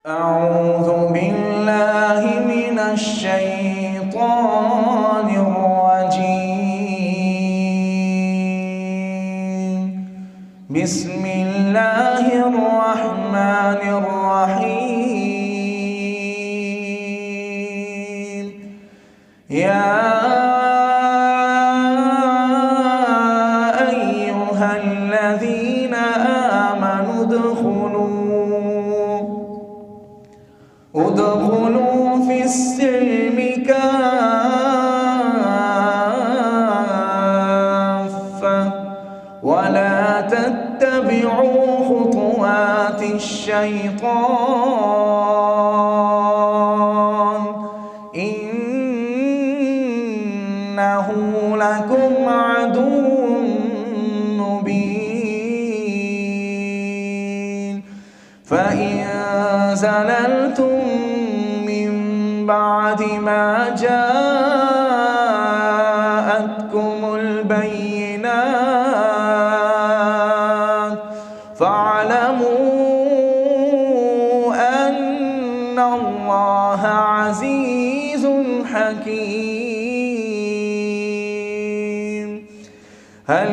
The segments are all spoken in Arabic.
أعوذ بالله من الشيطان الرجيم. بسم الله الرحمن الرحيم. يا أيها الذين آمنوا ادخلوا في السلم كافة ولا تتبعوا خطوات الشيطان إنه لكم عدو مبين. فإن زللتم من بعد ما جاءتكم البينات فاعلموا أن الله عزيز حكيم. هل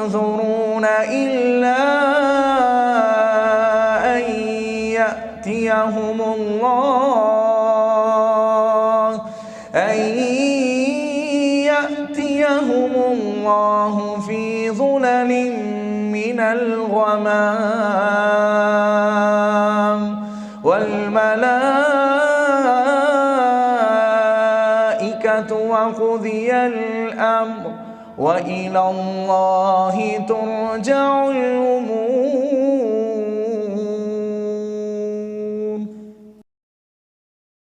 ينظرون إلا أن يأتيهم الله في ظلل من الغمام والملائكة وقضي الأمر وإلى الله ترجع الأمور.